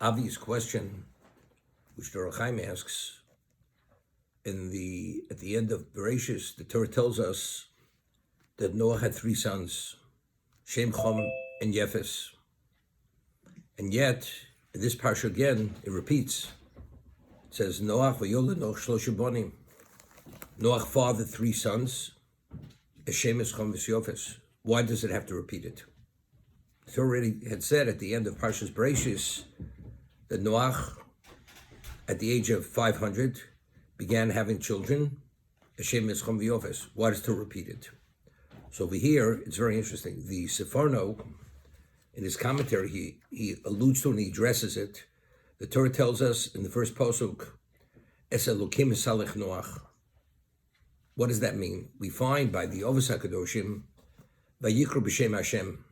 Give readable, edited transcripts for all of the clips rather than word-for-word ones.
obvious question, which the Chaim asks, at the end of Bereshis, the Torah tells us that Noah had three sons, Shem, Chom, and Yefes. And yet, in this parsha again, it repeats. It says, Noach v'yoled Noach shlosha banim. Noach fathered three sons, Shem, Chom, Yefes. Why does it have to repeat it? The Torah already had said at the end of Parshas Bereshis that Noach, at the age of 500, began having children, Hashem Chom v'Yofes. Why does to repeat it? So over here, it's very interesting. The Sefarno, in his commentary, he alludes to and he addresses it. The Torah tells us in the first pasuk, Es Elokim Salech Noach. What does that mean? We find by the Ovos HaKadoshim, Vayikru B'Shem Hashem,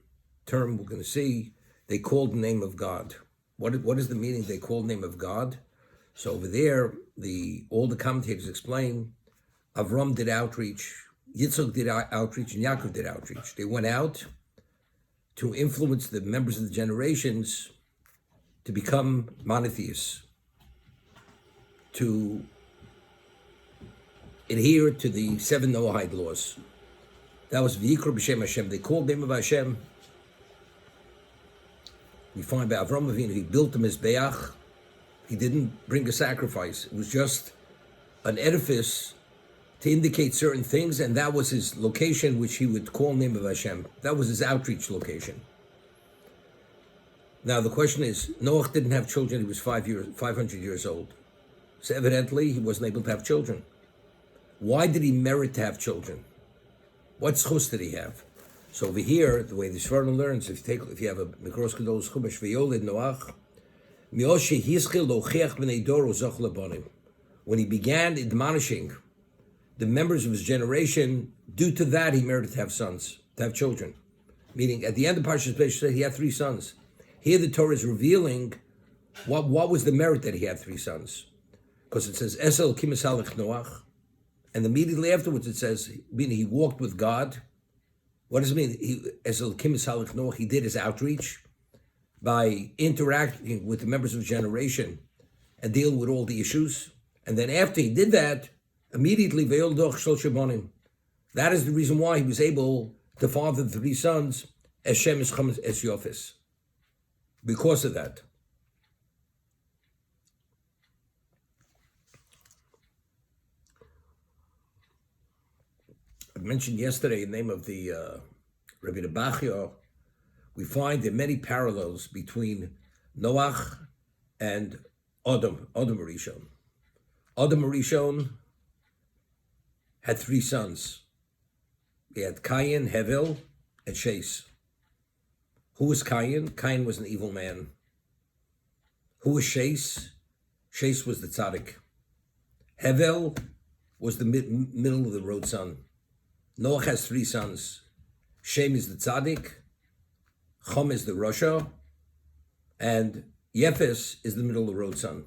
term we're going to see, they called the name of God. What is the meaning they called the name of God? So over there, all the commentators explain, Avram did outreach, Yitzchak did outreach, and Yaakov did outreach. They went out to influence the members of the generations to become monotheists, to adhere to the 7 Noahide laws. That was V'yikra B'Shem Hashem. They called the name of Hashem. We find by Avram Avinu, he built the Mizbeach. He didn't bring a sacrifice. It was just an edifice to indicate certain things, and that was his location, which he would call the name of Hashem. That was his outreach location. Now the question is, Noach didn't have children. He was 500 years old. So evidently he wasn't able to have children. Why did he merit to have children? What schus did he have? So over here, the way the Shvarna learns, if you have a Mikros Kedolos Chumash V'yoled Noach, when he began admonishing the members of his generation, due to that he merited to have sons, to have children. Meaning, at the end of Parshas Bereshis, he had three sons. Here the Torah is revealing what was the merit that he had three sons. Because it says, Esel Kimasalech Noach, and immediately afterwards it says, meaning he walked with God. What does it mean? Esel Kimasalech Noach, he did his outreach by interacting with the members of his generation and dealing with all the issues. And then after he did that, immediately, that is the reason why he was able to father the three sons, as Shem, as Chom, as Yofes. Because of that. I mentioned yesterday the name of the Rabbi Nebachia. We find there are many parallels between Noach and Adam Rishon. Adam Rishon had three sons. He had Cain, Hevel, and Shais. Who was Cain? Cain was an evil man. Who was Shais? Shais was the tzaddik. Hevel was the middle of the road son. Noach has three sons. Shem is the tzaddik, Chom is the Rasha, and Yefes is the middle of the road son.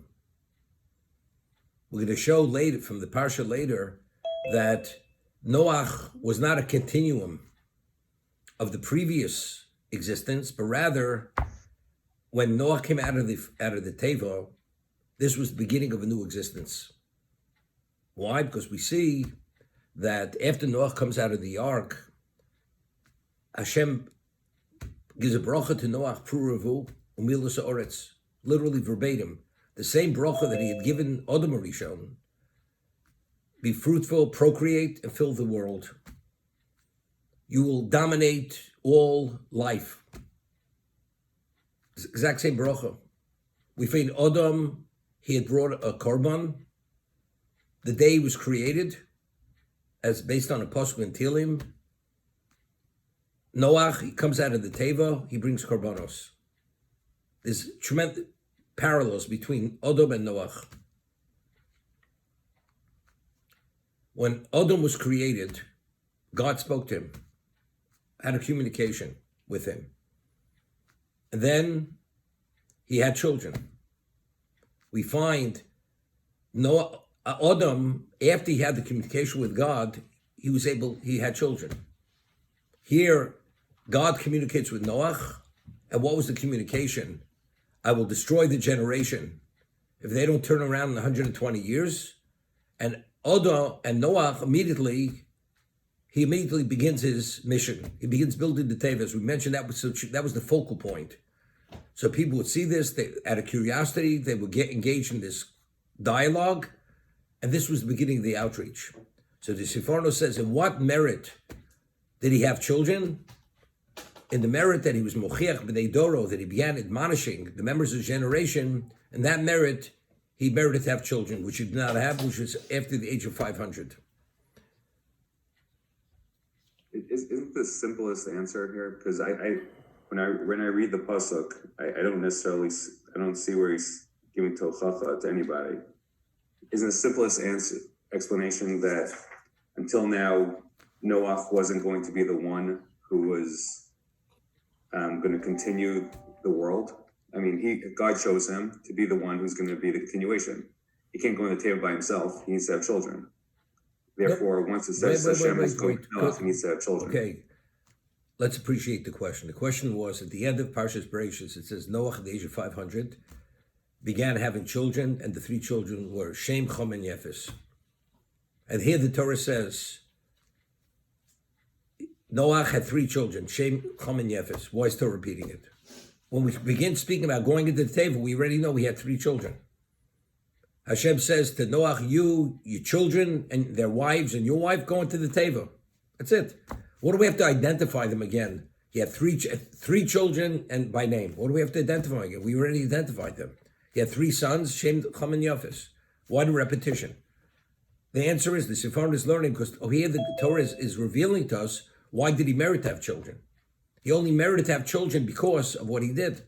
We're going to show later, from the parsha later, that Noach was not a continuum of the previous existence, but rather, when Noach came out of the Teva, this was the beginning of a new existence. Why? Because we see that after Noach comes out of the ark, Hashem gives a bracha to Noach, Prurevu, Umilas Oretz, literally verbatim. The same bracha that he had given Adam Rishon, be fruitful, procreate, and fill the world. You will dominate all life. It's the exact same bracha. We find Adam, he had brought a korban the day he was created, as based on a pasuk in Tehillim. Noach, he comes out of the Teva, he brings korbanos. There's tremendous parallels between Adam and Noach. When Adam was created, God spoke to him, had a communication with him. And then he had children. We find Adam, after he had the communication with God, he had children. Here, God communicates with Noach, and what was the communication? I will destroy the generation if they don't turn around in 120 years. And Odo and Noach immediately begins his mission. He begins building the Teva. As we mentioned, that was the focal point. So people would see this, out of curiosity, they would get engaged in this dialogue, and this was the beginning of the outreach. So the Sforno says, in what merit did he have children? In the merit that he was Mochiach B'nei Doro, that he began admonishing the members of his generation, and that merit, he merited to have children, which he did not have, which was after the age of 500. Isn't the simplest answer here? Because when I read the pasuk, I don't see where he's giving tochacha to anybody. Isn't the simplest explanation that until now Noach wasn't going to be the one who was going to continue the world? I mean, God chose him to be the one who's going to be the continuation. He can't go on the table by himself. He needs to have children. Therefore, once it says Hashem is going to Noach, he needs to have children. Okay, let's appreciate the question. The question was, at the end of Parshas Bereshis, it says Noach at the age of 500 began having children, and the three children were Shem, Chom, and Yefes. And here the Torah says Noach had three children, Shem, Chom, and Yefes. Why is Torah repeating it? When we begin speaking about going into the table, we already know he had three children. Hashem says to Noach, you, your children, and their wives, and your wife go into the table. That's it. What do we have to identify them again? He had three children, and by name. What do we have to identify again? We already identified them. He had three sons, Shem, Cham, and Yafes. Why the repetition? The answer is the Sforno is learning because here the Torah is revealing to us why did he merit to have children. He only merited to have children because of what he did.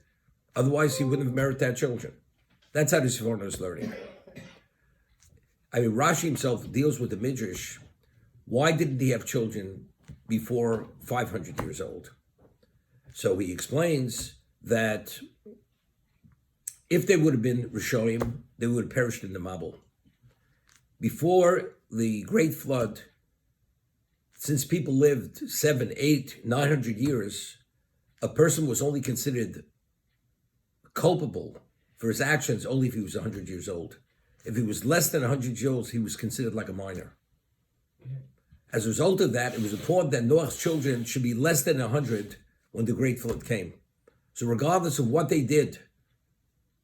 Otherwise, he wouldn't have merited to have children. That's how the Sforno is learning. I mean, Rashi himself deals with the Midrash. Why didn't he have children before 500 years old? So he explains that if they would have been Rishonim, they would have perished in the Mabul. Before the Great Flood, since people lived 700, 800, 900 years, a person was only considered culpable for his actions only if he was 100 years old. If he was less than 100 years old, he was considered like a minor. As a result of that, it was important that Noach's children should be less than 100 when the Great Flood came. So regardless of what they did,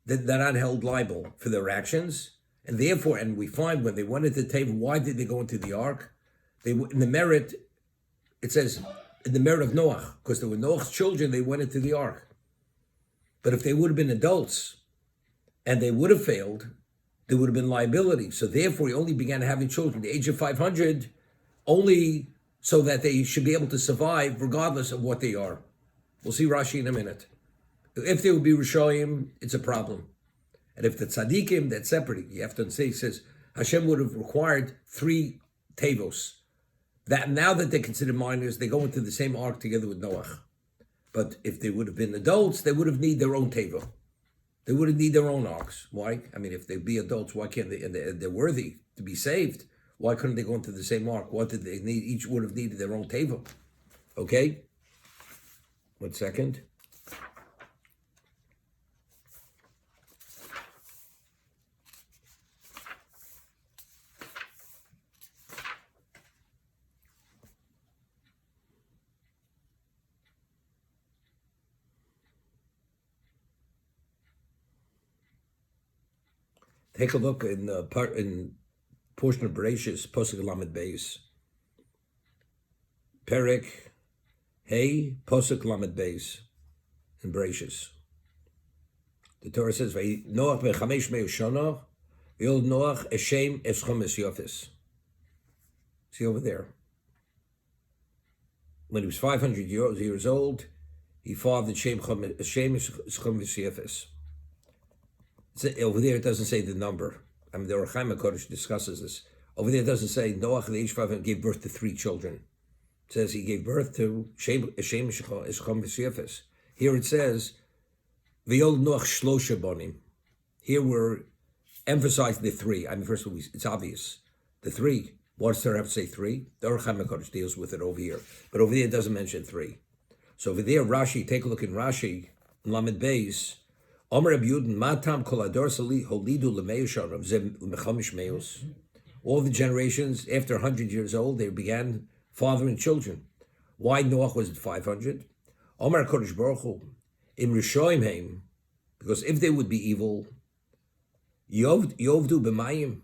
they're not held liable for their actions. And therefore, and we find when they went into the table, why did they go into the ark? In the merit, it says, in the merit of Noach, because they were Noach's children, they went into the ark. But if they would have been adults, and they would have failed, there would have been liability. So therefore, he only began having children at the age of 500, only so that they should be able to survive regardless of what they are. We'll see Rashi in a minute. If they would be Rishoyim, it's a problem. And if the Tzaddikim, that's separate. You have to say, he says, Hashem would have required 3 Tevos. That now that they're considered minors, they go into the same ark together with Noach. But if they would have been adults, they would have need their own Tevo. They would have need their own arks. Why? I mean, if they be adults, why can't they? And they're worthy to be saved. Why couldn't they go into the same ark? What did they need? Each would have needed their own Tevo. Okay? 1 second. Take a look in portion of Bereshis, Posuk Lamed Beis. Perek, Hey, Posuk Lamed Beis, in Bereshis. The Torah says, Noach bechamesh me'u shana, v'yoled Noach eshem eschom esyofis. See over there. When he was 500 years old, he fathered Shem eschom esyofis. Over there, it doesn't say the number. I mean, the Ohr HaChaim HaKodesh discusses this. Over there, it doesn't say Noach at the age of 500 gave birth to 3 children. It says he gave birth to Shem Eschom V'Siyefes. Here it says V'yol Noach Shlosha Bonim. Here we're emphasizing the 3. I mean, first of all, it's obvious. The 3. Why does there have to say 3? The Ohr HaChaim HaKodesh deals with it over here. But over there, it doesn't mention 3. So over there, Rashi, take a look in Rashi, Lamed Beis, Omer Reb Yudin, Matam Kol Ador Sali Holidu Lemeu Sharav Zem Mechamish Meus. All the generations after 100 years old, they began fathering children. Why Noach was at 500? Omer Kodesh Baruch Hu, Im Rishoim Heim, because if they would be evil, Yovdu B'mayim,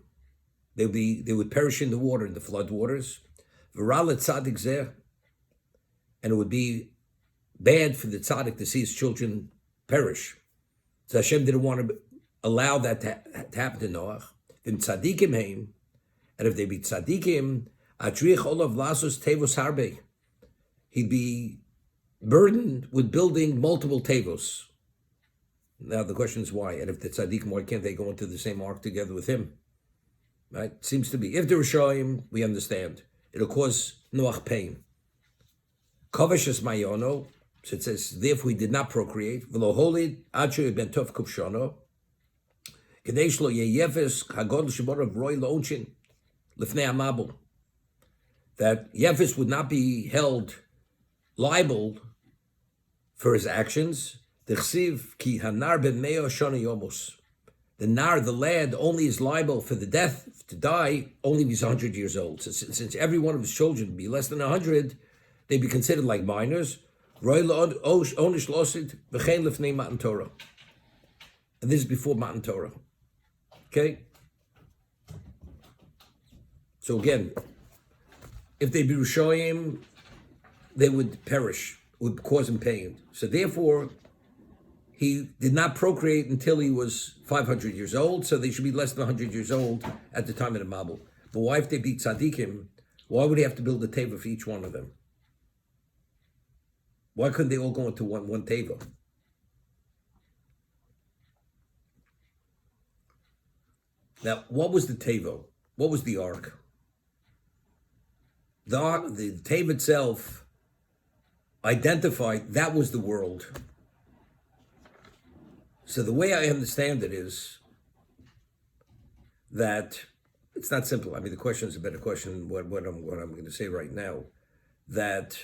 they would perish in the water, in the flood waters. V'ralet Tzadik Zeh, and it would be bad for the tzaddik to see his children perish. So Hashem didn't want to allow that to happen to Noach. V'im tzadikim heim, and if they be tzadikim, atrich olav lasos tevos harbe, he'd be burdened with building multiple tevos. Now the question is why? And if the tzaddikim, why can't they go into the same ark together with him? Right? Seems to be. If they're Rishoyim, we understand. It'll cause Noach pain. Kovesh es mayono, so it says, therefore he did not procreate. V'lo holid achu ben tov kupshono. Kadesh lo yeyefes hagod sheborav roy lo onchin lifnei amabel. That Yefes would not be held liable for his actions. D'chsiv ki hanar ben meo shona yomos. The nar, the lad, only is liable for the death, to die, only if he's 100 years old. So since every one of his children would be less than 100, they'd be considered like minors. And this is before Matan Torah. Okay? So again, if they be Rishoyim, they would perish, would cause him pain. So therefore, he did not procreate until he was 500 years old, so they should be less than 100 years old at the time of the Mabul. But why, if they be tzaddikim, why would he have to build a teva for each one of them? Why couldn't they all go into one teva? Now, what was the teva? What was the ark? The teva itself identified that was the world. So the way I understand it is that it's not simple. I mean, the question is a better question than what I'm going to say right now. That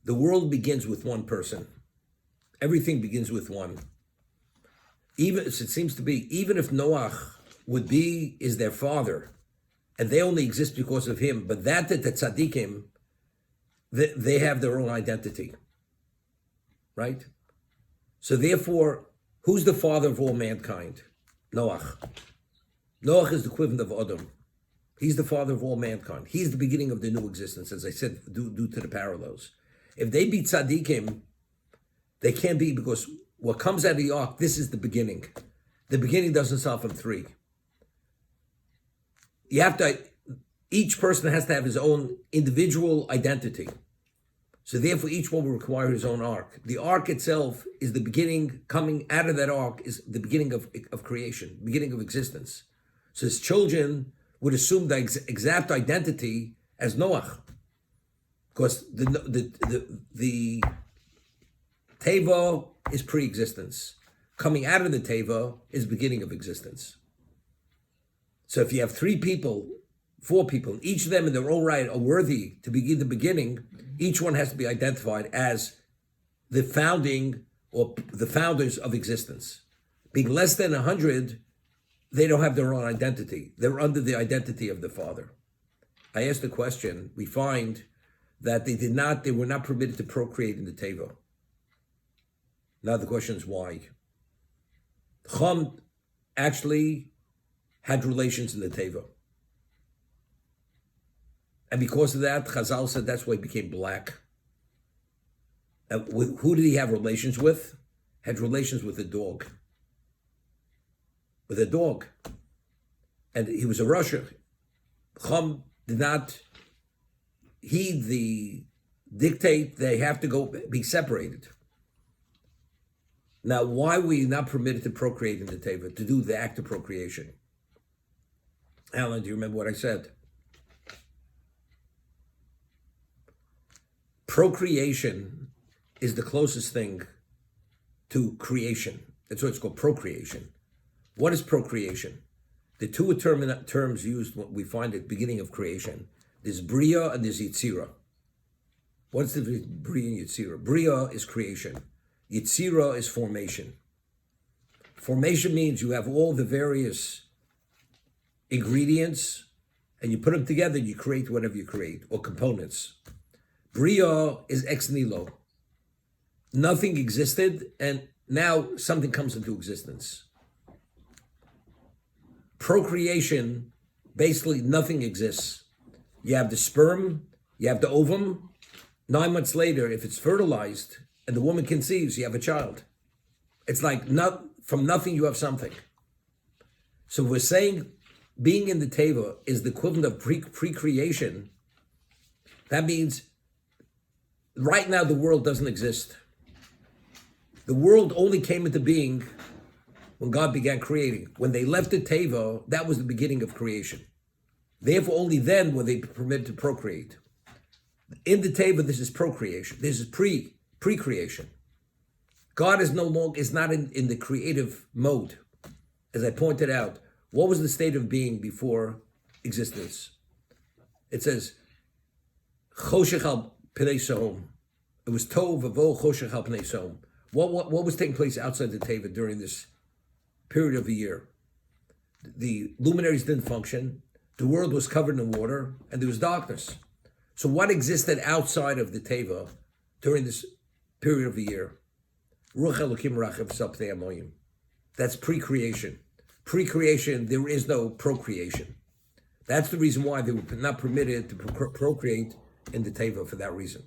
the world begins with one person. Everything begins with one. Even it seems to be, even if Noach is their father, and they only exist because of him, but that the tzaddikim, they have their own identity, right? So therefore, who's the father of all mankind? Noach. Noach is the equivalent of Adam. He's the father of all mankind. He's the beginning of the new existence, as I said, due to the parallels. If they be tzaddikim, they can't be, because what comes out of the ark, this is the beginning. The beginning doesn't start from 3. Each person has to have his own individual identity. So therefore, each one will require his own ark. The ark itself is the beginning. Coming out of that ark is the beginning of creation, beginning of existence. So his children would assume the exact identity as Noach, because the teva is pre-existence. Coming out of the teva is beginning of existence. So if you have 3 people, 4 people, each of them in their own right are worthy to begin the beginning, each one has to be identified as the founding or the founders of existence. Being less than 100, they don't have their own identity. They're under the identity of the Father. I asked the question, we find that they were not permitted to procreate in the Teva. Now the question is why? Chum actually had relations in the Teva. And because of that, Chazal said that's why he became black. And who did he have relations with? Had relations with a dog. With a dog. And he was a Russia. Chum did not heed the dictate, they have to be separated. Now, why were you not permitted to procreate in the Teva, to do the act of procreation? Alan, do you remember what I said? Procreation is the closest thing to creation. That's what it's called, procreation. What is procreation? The 2 terms used, we find at the beginning of creation. There's Bria and there's Yitzira. What's the difference between Bria and Yitzira? Bria is creation. Yitzira is formation. Formation means you have all the various ingredients and you put them together and you create whatever you create, or components. Bria is ex nihilo. Nothing existed and now something comes into existence. Procreation, basically nothing exists. You have the sperm, you have the ovum. 9 months later, if it's fertilized and the woman conceives, you have a child. It's like from nothing you have something. So we're saying being in the teva is the equivalent of pre-creation. That means right now the world doesn't exist. The world only came into being when God began creating. When they left the teva, that was the beginning of creation. Therefore, only then were they permitted to procreate. In the teva, this is procreation. This is pre-creation. God is not in the creative mode. As I pointed out, what was the state of being before existence? It says, Choshech al pnei sahom. It was tov vavo choshech al pnei sahom. What was taking place outside the teva during this period of the year? The luminaries didn't function. The world was covered in water, and there was darkness. So what existed outside of the teva during this period of the year? Ruach Elokim rachev sapnei hamayim. That's pre-creation. Pre-creation, there is no procreation. That's the reason why they were not permitted to procreate in the teva, for that reason.